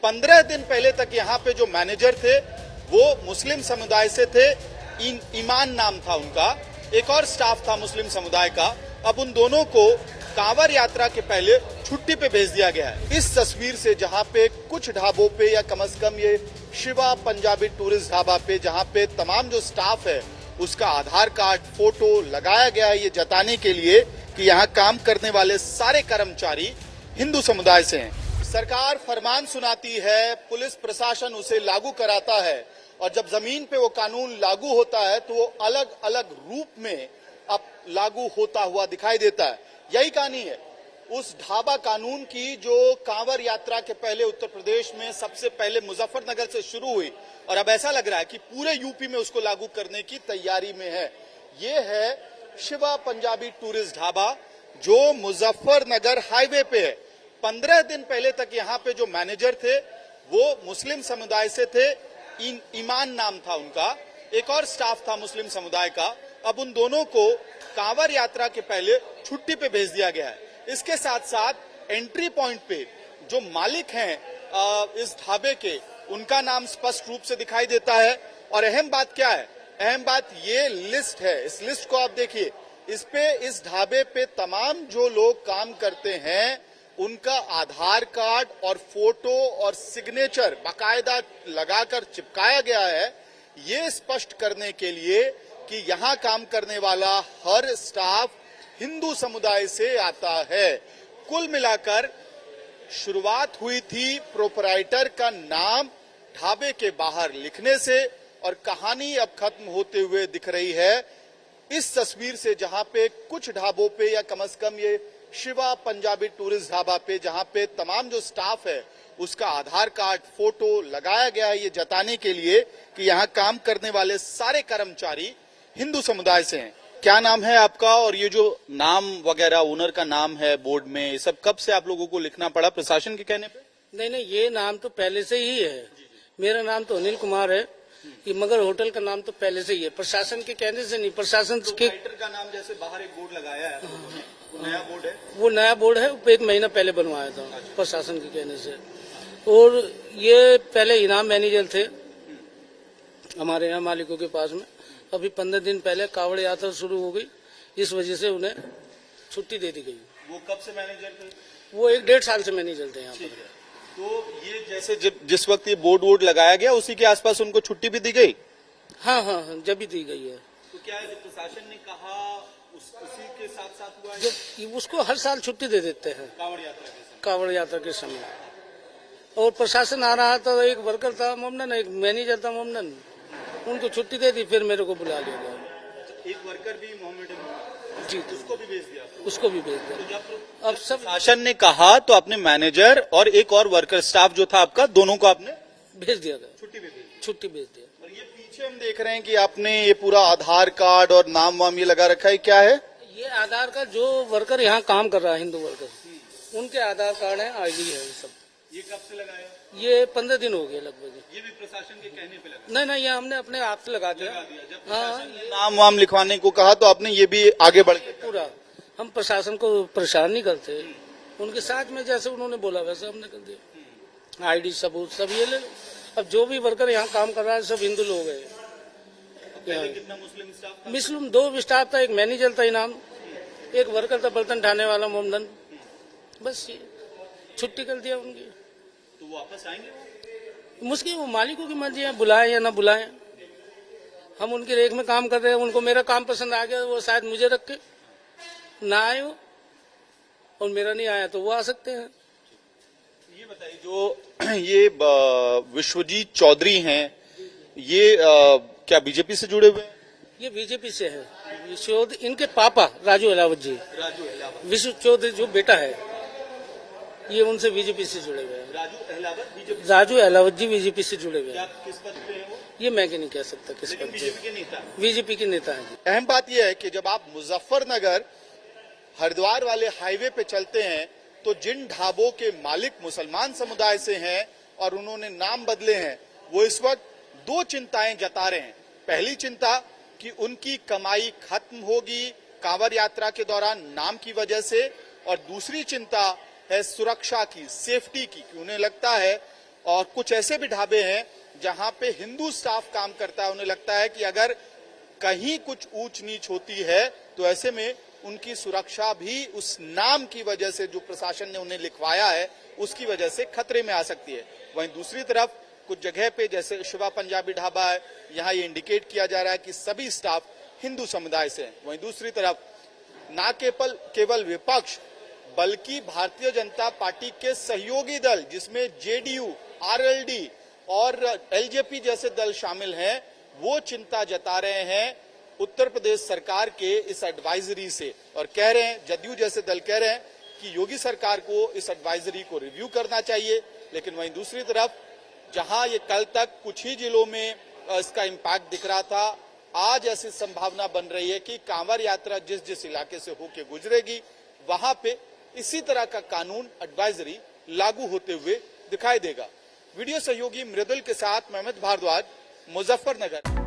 15 दिन पहले तक यहाँ पे जो मैनेजर थे वो मुस्लिम समुदाय से थे। ईमान नाम था उनका। एक और स्टाफ था मुस्लिम समुदाय का। अब उन दोनों को कांवर यात्रा के पहले छुट्टी पे भेज दिया गया है। इस तस्वीर से जहाँ पे कुछ ढाबों पे या कम से कम ये शिवा पंजाबी टूरिस्ट ढाबा पे जहाँ पे तमाम जो स्टाफ है उसका आधार कार्ड फोटो लगाया गया है ये जताने के लिए कि यहाँ काम करने वाले सारे कर्मचारी हिंदू समुदाय से हैं। सरकार फरमान सुनाती है, पुलिस प्रशासन उसे लागू कराता है और जब जमीन पे वो कानून लागू होता है तो वो अलग अलग रूप में अब लागू होता हुआ दिखाई देता है। यही कहानी है उस ढाबा कानून की जो कांवर यात्रा के पहले उत्तर प्रदेश में सबसे पहले मुजफ्फरनगर से शुरू हुई और अब ऐसा लग रहा है कि पूरे यूपी में उसको लागू करने की तैयारी में है। ये है शिवा पंजाबी टूरिस्ट ढाबा जो मुजफ्फरनगर हाईवे पे है। 15 दिन पहले तक यहाँ पे जो मैनेजर थे वो मुस्लिम समुदाय से थे। ईमान नाम था उनका। एक और स्टाफ था मुस्लिम समुदाय का। अब उन दोनों को कांवर यात्रा के पहले छुट्टी पे भेज दिया गया है। इसके साथ साथ एंट्री पॉइंट पे जो मालिक हैं इस ढाबे के उनका नाम स्पष्ट रूप से दिखाई देता है। और अहम बात क्या है? अहम बात ये लिस्ट है। इस लिस्ट को आप देखिए। इस ढाबे पे तमाम जो लोग काम करते हैं उनका आधार कार्ड और फोटो और सिग्नेचर बाकायदा लगाकर चिपकाया गया है, ये स्पष्ट करने के लिए कि यहाँ काम करने वाला हर स्टाफ हिंदू समुदाय से आता है। कुल मिलाकर शुरुआत हुई थी प्रोपराइटर का नाम ढाबे के बाहर लिखने से और कहानी अब खत्म होते हुए दिख रही है इस तस्वीर से जहां पे कुछ ढाबों पे या कम से कम ये शिवा पंजाबी टूरिस्ट ढाबा पे जहां पे तमाम जो स्टाफ है उसका आधार कार्ड फोटो लगाया गया है ये जताने के लिए कि यहाँ काम करने वाले सारे कर्मचारी हिंदू समुदाय से हैं। क्या नाम है आपका? और ये जो नाम वगैरह ओनर का नाम है बोर्ड में, ये सब कब से आप लोगों को लिखना पड़ा प्रशासन के कहने पे? नहीं, ये नाम तो पहले से ही है। मेरा नाम तो अनिल कुमार है, मगर होटल का नाम तो पहले से ही है। प्रशासन के कहने से नहीं, प्रशासन के का नाम जैसे बाहर एक बोर्ड लगाया है, नया बोर्ड है, वो नया बोर्ड है, 1 महीना पहले बनवाया था प्रशासन के कहने से। और ये पहले इनाम मैनेजर थे हमारे यहाँ मालिकों के पास में। अभी 15 दिन पहले कावड़ यात्रा शुरू हो गई, इस वजह से उन्हें छुट्टी दे दी गई। वो कब से मैनेजर थे? वो 1-1.5 साल से मैनेजर थे यहाँ पर। तो ये जैसे जिस वक्त ये बोर्ड लगाया गया उसी के आसपास उनको छुट्टी भी दी गई? हाँ, जब भी दी गई है। तो क्या है प्रशासन ने कहा उसी के साथ साथ हुआ है? जब उसको हर साल छुट्टी दे देते हैं कावड़ यात्रा के समय। और प्रशासन आ रहा था, एक वर्कर था मोमनन, एक मैनेजर था मोमनन, उनको छुट्टी दे दी, फिर मेरे को बुला लिया गया। एक वर्कर भी मोहम्मद जी, उसको भी भेज दिया? उसको भी भेज दिया। तो जब अब सब प्रशासन ने कहा तो अपने मैनेजर और एक और वर्कर स्टाफ जो था आपका, दोनों को आपने भेज दिया गया, छुट्टी भेज दी? छुट्टी भेज दिया। और ये पीछे हम देख रहे हैं कि आपने ये पूरा आधार कार्ड और नाम वाम ये लगा रखा है, क्या है ये? आधार कार्ड, जो वर्कर यहाँ काम कर रहा है हिंदू वर्कर, उनके आधार कार्ड है, ID है, ये सब। ये कब से लगाया? ये 15 दिन हो गए लगभग। ये भी प्रशासन के कहने पे लगा? नहीं, ये हमने अपने आप से लगा दिया। जब हाँ, नाम वाम लिखवाने को कहा तो आपने ये भी आगे बढ़ के पूरा। हम प्रशासन को परेशान नहीं करते, उनके साथ में जैसे उन्होंने बोला वैसे हमने कर दिया। ID सबूत सब ये ले लो। अब जो भी वर्कर यहाँ काम कर रहा है सब हिंदू लोग है। कितना मुस्लिम स्टाफ था? मुस्लिम 2 स्टाफ था, एक मैनेजर था इनाम, एक वर्कर था बर्तन ढाने वाला मोमदन। बस ये छुट्टी कर दिया उनकी। तो वापस आएंगे? मुश्किल, वो मालिकों की मर्जी है, बुलाए या ना बुलाए। हम उनकी रेख में काम कर रहे हैं, उनको मेरा काम पसंद आ गया, वो शायद मुझे रख के ना आए हो, और मेरा नहीं आया तो वो आ सकते हैं। ये बताइए, जो ये विश्वजीत चौधरी हैं, ये क्या बीजेपी से जुड़े हुए हैं? ये बीजेपी से है। इनके पापा राजू अहलावत जी, विश्व चौधरी जो बेटा है, ये उनसे बीजेपी से जुड़े हुए हैं। राजू अहलावत जी बीजेपी से जुड़े हुए हैं। किस पद पे हैं वो? ये मैं नहीं कह सकता किस पद पे। बीजेपी के नेता है। अहम बात यह है कि जब आप मुजफ्फरनगर हरिद्वार वाले हाईवे पे चलते हैं तो जिन ढाबों के मालिक मुसलमान समुदाय से हैं और उन्होंने नाम बदले हैं, वो इस वक्त 2 चिंताएं जता रहे हैं। पहली चिंता कि उनकी कमाई खत्म होगी कांवर यात्रा के दौरान नाम की वजह से, और दूसरी चिंता है सुरक्षा की, सेफ्टी की, कि उन्हें लगता है और कुछ ऐसे भी ढाबे हैं जहां पे हिंदू स्टाफ काम करता है। उन्हें लगता है कि अगर कहीं कुछ ऊंच नीच होती है तो ऐसे में उनकी सुरक्षा भी उस नाम की वजह से जो प्रशासन ने उन्हें लिखवाया है उसकी वजह से खतरे में आ सकती है। वहीं दूसरी तरफ कुछ जगह पे जैसे शिवा पंजाबी ढाबा है, यहाँ ये इंडिकेट किया जा रहा है कि सभी स्टाफ हिंदू समुदाय से हैं। वहीं दूसरी तरफ ना केवल विपक्ष बल्कि भारतीय जनता पार्टी के सहयोगी दल जिसमें जेडीयू, आरएलडी और एलजेपी जैसे दल शामिल हैं, वो चिंता जता रहे हैं उत्तर प्रदेश सरकार के इस एडवाइजरी से और कह रहे हैं, जदयू जैसे दल कह रहे हैं कि योगी सरकार को इस एडवाइजरी को रिव्यू करना चाहिए। लेकिन वहीं दूसरी तरफ जहां ये कल तक कुछ ही जिलों में इसका इम्पैक्ट दिख रहा था, आज ऐसी संभावना बन रही है कि कांवड़ यात्रा जिस इलाके से होकर गुजरेगी वहां पे इसी तरह का कानून एडवाइजरी लागू होते हुए दिखाई देगा। वीडियो सहयोगी मृदुल के साथ मोहम्मद भारद्वाज, मुजफ्फरनगर।